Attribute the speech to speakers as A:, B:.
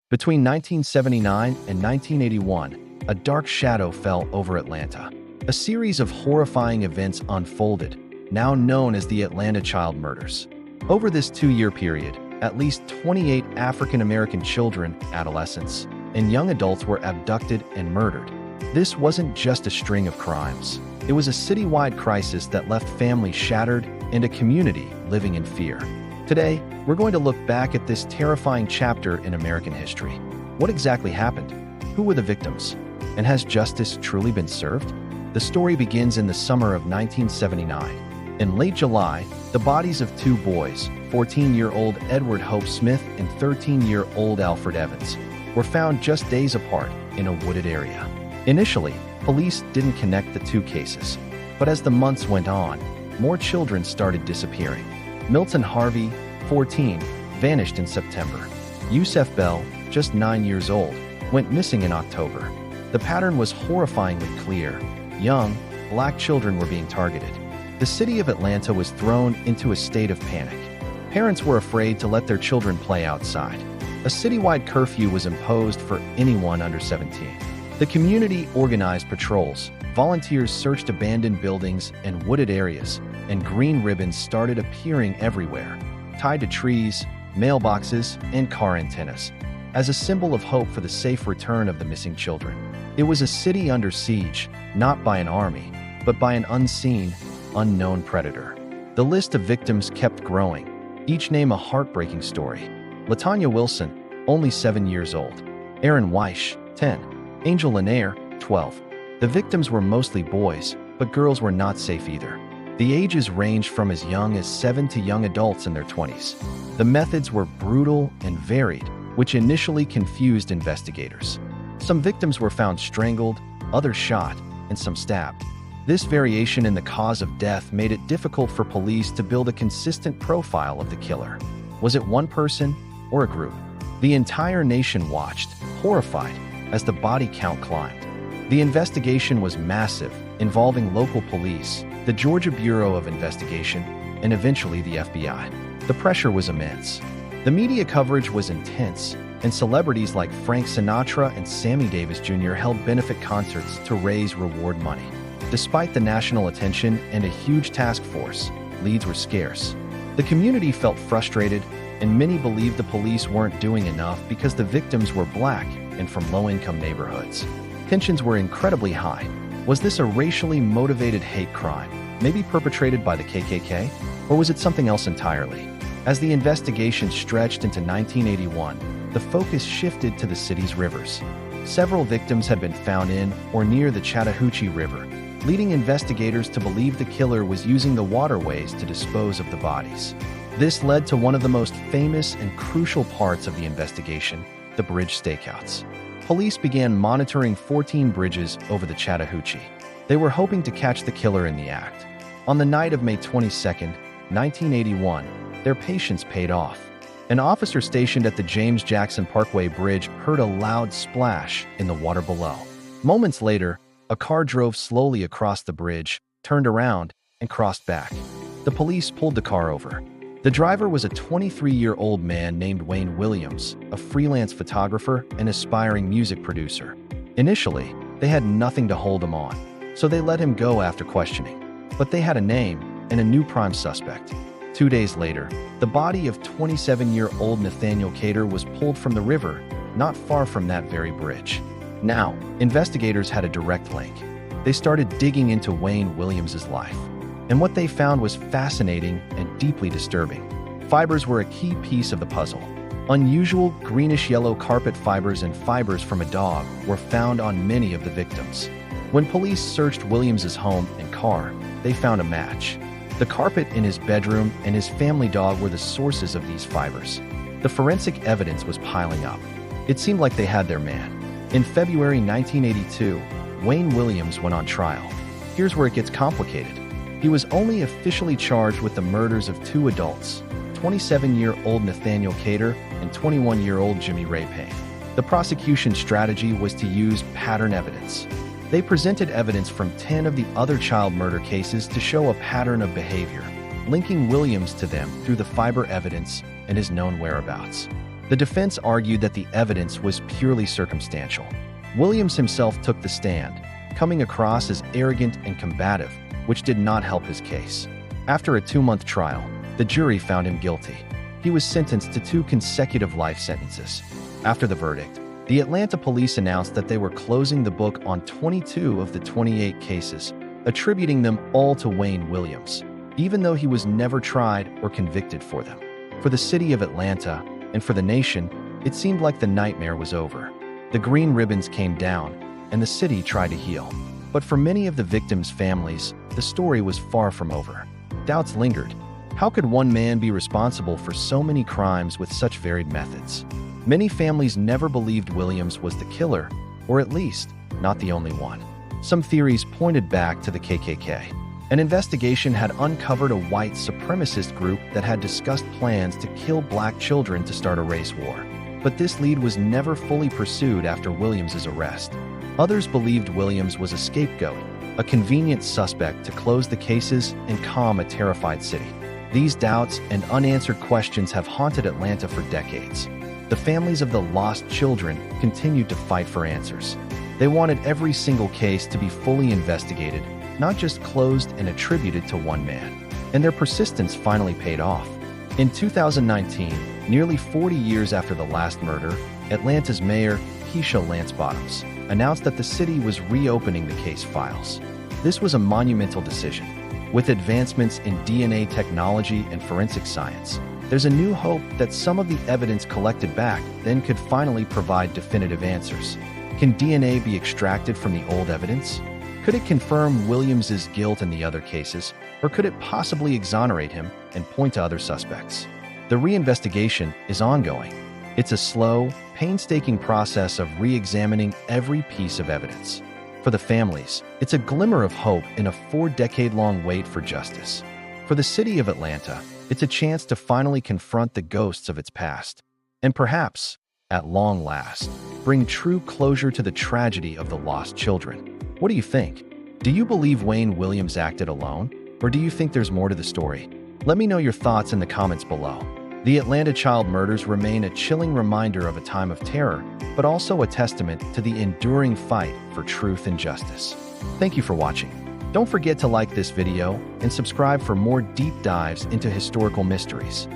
A: Between 1979 and 1981, a dark shadow fell over Atlanta. A series of horrifying events unfolded, now known as the Atlanta child murders. Over this 2-year period, at least 28 African American children, adolescents, and young adults were abducted and murdered. This wasn't just a string of crimes. It was a citywide crisis that left families shattered and a community living in fear. Today, we're going to look back at this terrifying chapter in American history. What exactly happened? Who were the victims? And has justice truly been served? The story begins in the summer of 1979. In late July, the bodies of two boys, 14-year-old Edward Hope Smith and 13-year-old Alfred Evans, were found just days apart in a wooded area. Initially, police didn't connect the two cases, but as the months went on, more children started disappearing. Milton Harvey, 14, vanished in September. Yusef Bell, just 9 years old, went missing in October. The pattern was horrifyingly clear. Young, black children were being targeted. The city of Atlanta was thrown into a state of panic. Parents were afraid to let their children play outside. A citywide curfew was imposed for anyone under 17. The community organized patrols, volunteers searched abandoned buildings and wooded areas, and green ribbons started appearing everywhere, tied to trees, mailboxes, and car antennas, as a symbol of hope for the safe return of the missing children. It was a city under siege, not by an army, but by an unseen, unknown predator. The list of victims kept growing, each name a heartbreaking story. Latanya Wilson, only 7 years old. Aaron Weish, 10. Angel Lanier, 12. The victims were mostly boys, but girls were not safe either. The ages ranged from as young as 7 to young adults in their 20s. The methods were brutal and varied, which initially confused investigators. Some victims were found strangled, others shot, and some stabbed. This variation in the cause of death made it difficult for police to build a consistent profile of the killer. Was it one person or a group? The entire nation watched, horrified, as the body count climbed. The investigation was massive, involving local police, the Georgia Bureau of Investigation, and eventually the FBI. The pressure was immense. The media coverage was intense, and celebrities like Frank Sinatra and Sammy Davis Jr. held benefit concerts to raise reward money. Despite the national attention and a huge task force, leads were scarce. The community felt frustrated, and many believed the police weren't doing enough because the victims were black and from low-income neighborhoods. Tensions were incredibly high. Was this a racially motivated hate crime, maybe perpetrated by the KKK? Or was it something else entirely? As the investigation stretched into 1981, the focus shifted to the city's rivers. Several victims had been found in or near the Chattahoochee River, leading investigators to believe the killer was using the waterways to dispose of the bodies. This led to one of the most famous and crucial parts of the investigation, the bridge stakeouts. Police began monitoring 14 bridges over the Chattahoochee. They were hoping to catch the killer in the act. On the night of May 22, 1981, their patience paid off. An officer stationed at the James Jackson Parkway Bridge heard a loud splash in the water below. Moments later, a car drove slowly across the bridge, turned around, and crossed back. The police pulled the car over. The driver was a 23-year-old man named Wayne Williams, a freelance photographer and aspiring music producer. Initially, they had nothing to hold him on, so they let him go after questioning. But they had a name and a new prime suspect. 2 days later, the body of 27-year-old Nathaniel Cater was pulled from the river, not far from that very bridge. Now, investigators had a direct link. They started digging into Wayne Williams's life. And what they found was fascinating and deeply disturbing. Fibers were a key piece of the puzzle. Unusual greenish-yellow carpet fibers and fibers from a dog were found on many of the victims. When police searched Williams's home and car, they found a match. The carpet in his bedroom and his family dog were the sources of these fibers. The forensic evidence was piling up. It seemed like they had their man. In February 1982, Wayne Williams went on trial. Here's where it gets complicated. He was only officially charged with the murders of two adults, 27-year-old Nathaniel Cater and 21-year-old Jimmy Ray Payne. The prosecution's strategy was to use pattern evidence. They presented evidence from 10 of the other child murder cases to show a pattern of behavior, linking Williams to them through the fiber evidence and his known whereabouts. The defense argued that the evidence was purely circumstantial. Williams himself took the stand, coming across as arrogant and combative, which did not help his case. After a 2-month trial, the jury found him guilty. He was sentenced to 2 consecutive life sentences. After the verdict, the Atlanta police announced that they were closing the book on 22 of the 28 cases, attributing them all to Wayne Williams, even though he was never tried or convicted for them. For the city of Atlanta, and for the nation, it seemed like the nightmare was over. The green ribbons came down, and the city tried to heal. But for many of the victims' families, the story was far from over. Doubts lingered. How could one man be responsible for so many crimes with such varied methods? Many families never believed Williams was the killer, or at least, not the only one. Some theories pointed back to the KKK. An investigation had uncovered a white supremacist group that had discussed plans to kill black children to start a race war. But this lead was never fully pursued after Williams's arrest. Others believed Williams was a scapegoat, a convenient suspect to close the cases and calm a terrified city. These doubts and unanswered questions have haunted Atlanta for decades. The families of the lost children continued to fight for answers. They wanted every single case to be fully investigated, not just closed and attributed to one man. And their persistence finally paid off. In 2019, nearly 40 years after the last murder, Atlanta's mayor, Keisha Lance Bottoms, announced that the city was reopening the case files. This was a monumental decision. With advancements in DNA technology and forensic science, there's a new hope that some of the evidence collected back then could finally provide definitive answers. Can DNA be extracted from the old evidence? Could it confirm Williams's guilt in the other cases, or could it possibly exonerate him and point to other suspects? The reinvestigation is ongoing. It's a slow, painstaking process of re-examining every piece of evidence. For the families, it's a glimmer of hope in a 4-decade-long wait for justice. For the city of Atlanta, it's a chance to finally confront the ghosts of its past, and perhaps, at long last, bring true closure to the tragedy of the lost children. What do you think? Do you believe Wayne Williams acted alone, or do you think there's more to the story? Let me know your thoughts in the comments below. The Atlanta child murders remain a chilling reminder of a time of terror, but also a testament to the enduring fight for truth and justice. Thank you for watching. Don't forget to like this video and subscribe for more deep dives into historical mysteries.